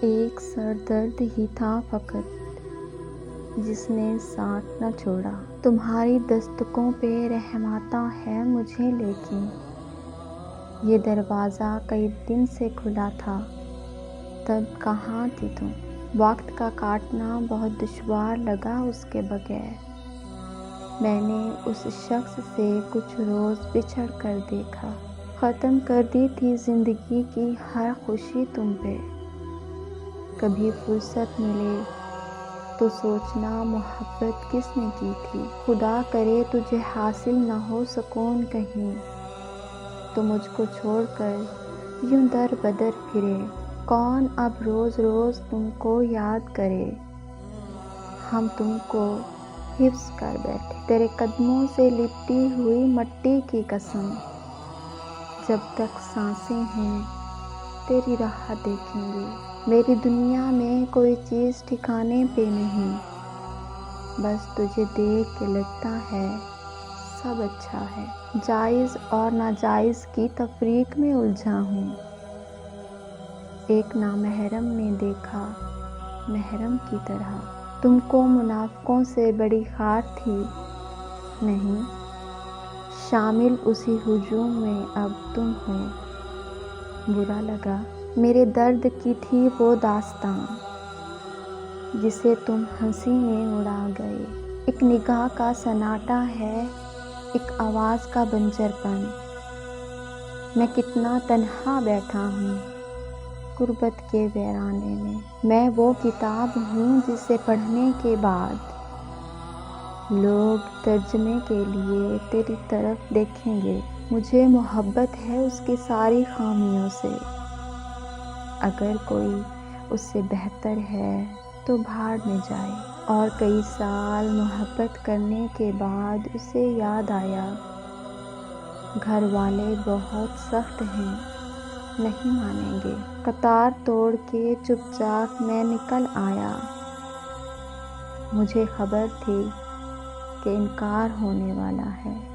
ایک سر درد ہی تھا فقط جس نے ساتھ نہ چھوڑا۔ تمہاری دستکوں پہ رحم آتا ہے مجھے، لیکن یہ دروازہ کئی دن سے کھلا تھا، تب کہاں تھی تم؟ وقت کا کاٹنا بہت دشوار لگا اس کے بغیر۔ میں نے اس شخص سے کچھ روز بچھڑ کر دیکھا، ختم کر دی تھی زندگی کی ہر خوشی تم پہ۔ کبھی فرصت ملے تو سوچنا محبت کس نے کی تھی۔ خدا کرے تجھے حاصل نہ ہو سکون کہیں، تو مجھ کو چھوڑ کر یوں در بدر پھرے۔ کون اب روز روز تم کو یاد کرے، ہم تم کو حفظ کر بیٹھے۔ تیرے قدموں سے لپٹی ہوئی مٹی کی قسم، جب تک سانسیں ہیں تیری راہ دیکھیں گے۔ میری دنیا میں کوئی چیز ٹھکانے پہ نہیں، بس تجھے دیکھ کے لگتا ہے سب اچھا ہے۔ جائز اور ناجائز کی تفریق میں الجھا ہوں، ایک نامحرم نے دیکھا محرم کی طرح۔ تم کو منافقوں سے بڑی خار تھی نہیں، شامل اسی ہجوم میں اب تم ہو۔ برا لگا، میرے درد کی تھی وہ داستاں جسے تم ہنسی میں اڑا گئے۔ ایک نگاہ کا سناٹا ہے، ایک آواز کا بنجر پن، میں کتنا تنہا بیٹھا ہوں غربت کے ویرانے میں۔ میں وہ کتاب ہوں جسے پڑھنے کے بعد لوگ ترجمے کے لیے تیری طرف دیکھیں گے۔ مجھے محبت ہے اس کی ساری خامیوں سے، اگر کوئی اس سے بہتر ہے تو بھاڑ میں جائے۔ اور کئی سال محبت کرنے کے بعد اسے یاد آیا، گھر والے بہت سخت ہیں، نہیں مانیں گے۔ قطار توڑ کے چپ چاپ میں نکل آیا، مجھے خبر تھی کہ انکار ہونے والا ہے۔